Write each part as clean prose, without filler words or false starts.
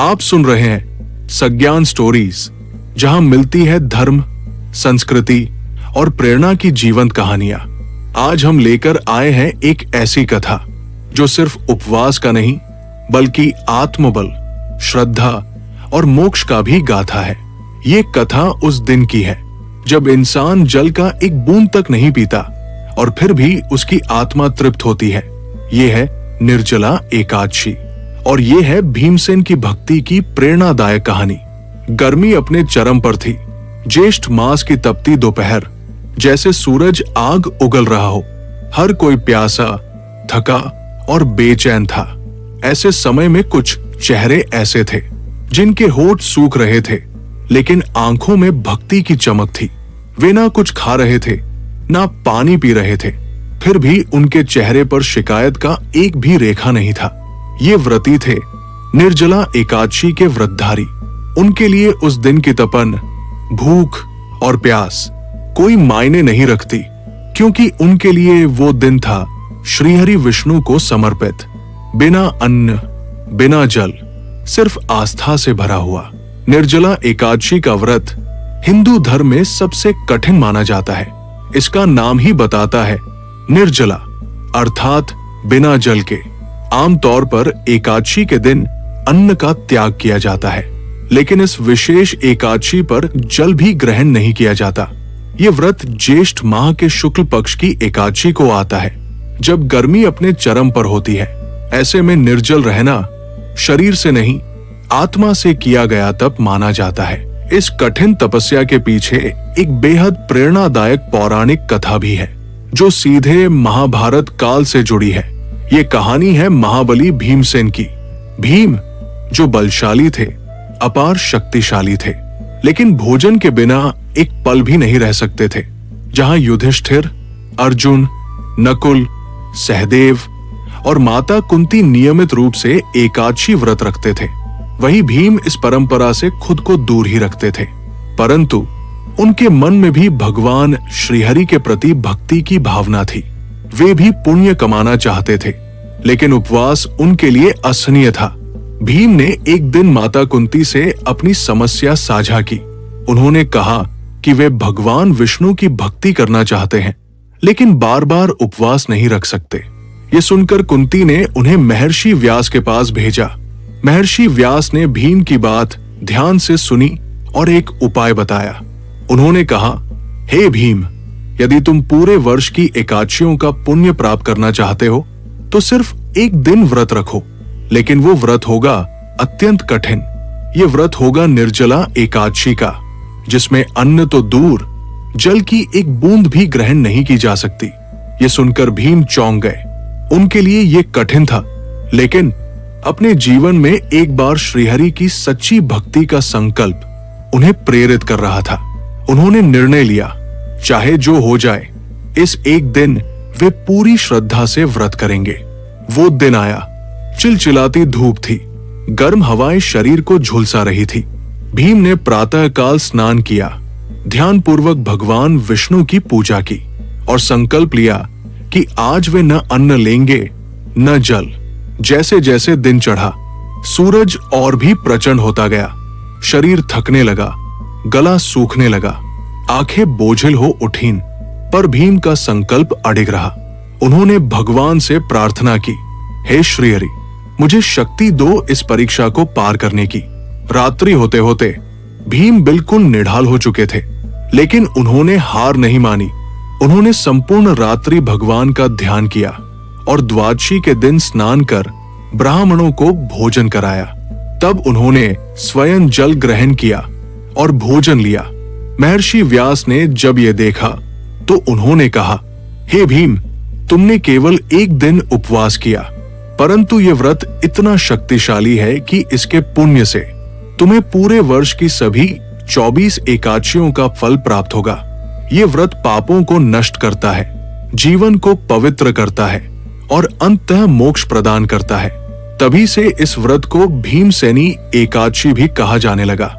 आप सुन रहे हैं सज्ञान स्टोरीज, जहां मिलती है धर्म, संस्कृति और प्रेरणा की जीवंत कहानियां। आज हम लेकर आए हैं एक ऐसी कथा जो सिर्फ उपवास का नहीं बल्कि आत्मबल, श्रद्धा और मोक्ष का भी गाथा है। ये कथा उस दिन की है जब इंसान जल का एक बूंद तक नहीं पीता और फिर भी उसकी आत्मा तृप्त होती है। ये है निर्जला एकादशी और ये है भीमसेन की भक्ति की प्रेरणादायक कहानी। गर्मी अपने चरम पर थी। ज्येष्ठ मास की तपती दोपहर, जैसे सूरज आग उगल रहा हो। हर कोई प्यासा, थका और बेचैन था। ऐसे समय में कुछ चेहरे ऐसे थे जिनके होठ सूख रहे थे, लेकिन आंखों में भक्ति की चमक थी। वे ना कुछ खा रहे थे, ना पानी पी रहे थे, फिर भी उनके चेहरे पर शिकायत का एक भी रेखा नहीं था। ये व्रती थे, निर्जला एकादशी के व्रतधारी। उनके लिए उस दिन की तपन, भूख और प्यास कोई मायने नहीं रखती, क्योंकि उनके लिए वो दिन था श्रीहरि विष्णु को समर्पित। बिना अन्न, बिना जल, सिर्फ आस्था से भरा हुआ। निर्जला एकादशी का व्रत हिंदू धर्म में सबसे कठिन माना जाता है। इसका नाम ही बताता है, निर्जला अर्थात बिना जल के। आमतौर पर एकादशी के दिन अन्न का त्याग किया जाता है, लेकिन इस विशेष एकादशी पर जल भी ग्रहण नहीं किया जाता। ये व्रत ज्येष्ठ माह के शुक्ल पक्ष की एकादशी को आता है, जब गर्मी अपने चरम पर होती है। ऐसे में निर्जल रहना शरीर से नहीं, आत्मा से किया गया तप माना जाता है। इस कठिन तपस्या के पीछे एक बेहद प्रेरणादायक पौराणिक कथा भी है, जो सीधे महाभारत काल से जुड़ी है। ये कहानी है महाबली भीमसेन की। भीम जो बलशाली थे, अपार शक्तिशाली थे, लेकिन भोजन के बिना एक पल भी नहीं रह सकते थे। जहां युधिष्ठिर, अर्जुन, नकुल, सहदेव और माता कुंती नियमित रूप से एकादशी व्रत रखते थे, वहीं भीम इस परंपरा से खुद को दूर ही रखते थे। परंतु उनके मन में भी भगवान श्रीहरि के प्रति भक्ति की भावना थी। वे भी पुण्य कमाना चाहते थे, लेकिन उपवास उनके लिए असहनीय था। भीम ने एक दिन माता कुंती से अपनी समस्या साझा की। उन्होंने कहा कि वे भगवान विष्णु की भक्ति करना चाहते हैं, लेकिन बार बार उपवास नहीं रख सकते। ये सुनकर कुंती ने उन्हें महर्षि व्यास के पास भेजा। महर्षि व्यास ने भीम की बात ध्यान से सुनी और एक उपाय बताया। उन्होंने कहा, हे भीम, यदि तुम पूरे वर्ष की एकादशियों का पुण्य प्राप्त करना चाहते हो तो सिर्फ एक दिन व्रत रखो, लेकिन वो व्रत होगा अत्यंत कठिन। ये व्रत होगा निर्जला एकादशी का, जिसमें अन्न तो दूर, जल की एक बूंद भी ग्रहण नहीं की जा सकती। ये सुनकर भीम चौंक गए। उनके लिए ये कठिन था, लेकिन अपने जीवन में एक बार श्रीहरि की सच्ची भक्ति का संकल्प उन्हें प्रेरित कर रहा था। उन्होंने निर्णय लिया, चाहे जो हो जाए, इस एक दिन वे पूरी श्रद्धा से व्रत करेंगे। वो दिन आया। चिलचिलाती धूप थी, गर्म हवाएं शरीर को झुलसा रही थी। भीम ने प्रातःकाल स्नान किया, ध्यानपूर्वक भगवान विष्णु की पूजा की और संकल्प लिया कि आज वे न अन्न लेंगे न जल। जैसे जैसे दिन चढ़ा, सूरज और भी प्रचंड होता गया। शरीर थकने लगा, गला सूखने लगा, आंखें बोझिल हो उठीं, पर भीम का संकल्प अडिग रहा। उन्होंने भगवान से प्रार्थना की, हे श्रीहरि, मुझे शक्ति दो इस परीक्षा को पार करने की। रात्रि होते होते भीम बिल्कुल निढाल हो चुके थे, लेकिन उन्होंने हार नहीं मानी। उन्होंने संपूर्ण रात्रि भगवान का ध्यान किया और द्वादशी के दिन स्नान कर ब्राह्मणों को भोजन कराया। तब उन्होंने स्वयं जल ग्रहण किया और भोजन लिया। महर्षि व्यास ने जब ये देखा तो उन्होंने कहा, हे भीम, तुमने केवल एक दिन उपवास किया, परंतु ये व्रत इतना शक्तिशाली है कि इसके पुण्य से तुम्हें पूरे वर्ष की सभी 24 एकादशियों का फल प्राप्त होगा। ये व्रत पापों को नष्ट करता है, जीवन को पवित्र करता है और अंततः मोक्ष प्रदान करता है। तभी से इस व्रत को भीमसेनी एकादशी भी कहा जाने लगा।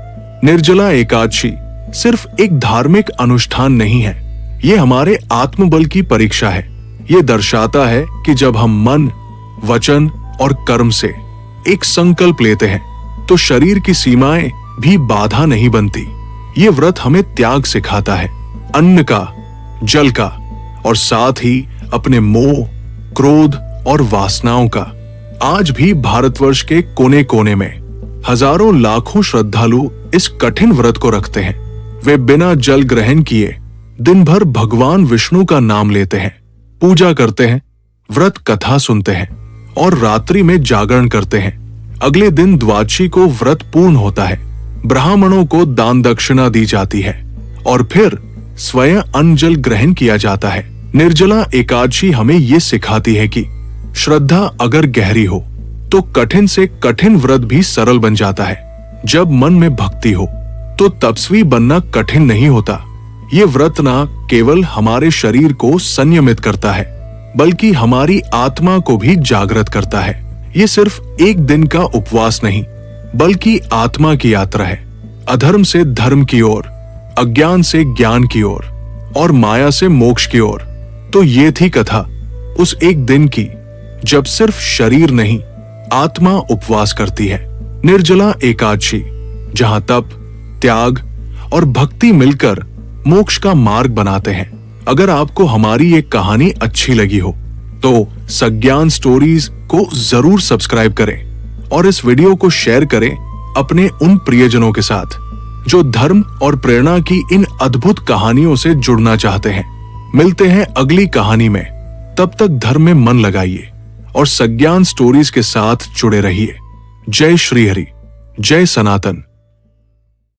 निर्जला एकादशी सिर्फ एक धार्मिक अनुष्ठान नहीं है, ये हमारे आत्मबल की परीक्षा है। ये दर्शाता है कि जब हम मन, वचन और कर्म से एक संकल्प लेते हैं तो शरीर की सीमाएं भी बाधा नहीं बनती। ये व्रत हमें त्याग सिखाता है, अन्न का, जल का और साथ ही अपने मोह, क्रोध और वासनाओं का। आज भी भारतवर्ष के कोने कोने में हजारों लाखों श्रद्धालु इस कठिन व्रत को रखते हैं। वे बिना जल ग्रहण किए दिन भर भगवान विष्णु का नाम लेते हैं, पूजा करते हैं, व्रत कथा सुनते हैं और रात्रि में जागरण करते हैं। अगले दिन द्वादशी को व्रत पूर्ण होता है, ब्राह्मणों को दान दक्षिणा दी जाती है और फिर स्वयं अन्न जल ग्रहण किया जाता है। निर्जला एकादशी हमें ये सिखाती है कि श्रद्धा अगर गहरी हो तो कठिन से कठिन व्रत भी सरल बन जाता है। जब मन में भक्ति हो तो तपस्वी बनना कठिन नहीं होता। ये व्रत ना केवल हमारे शरीर को संयमित करता है बल्कि हमारी आत्मा को भी जागृत करता है। ये सिर्फ एक दिन का उपवास नहीं बल्कि आत्मा की यात्रा है, अधर्म से धर्म की ओर, अज्ञान से ज्ञान की ओर और माया से मोक्ष की ओर। तो ये थी कथा उस एक दिन की जब सिर्फ शरीर नहीं आत्मा उपवास करती है। निर्जला एकादशी, जहां तप, त्याग और भक्ति मिलकर मोक्ष का मार्ग बनाते हैं। अगर आपको हमारी ये कहानी अच्छी लगी हो तो सज्ञान स्टोरीज को जरूर सब्सक्राइब करें और इस वीडियो को शेयर करें अपने उन प्रियजनों के साथ जो धर्म और प्रेरणा की इन अद्भुत कहानियों से जुड़ना चाहते हैं। मिलते हैं अगली कहानी में, तब तक धर्म में मन लगाइए और सज्ञान स्टोरीज के साथ जुड़े रहिए। जय श्री हरि, जय सनातन।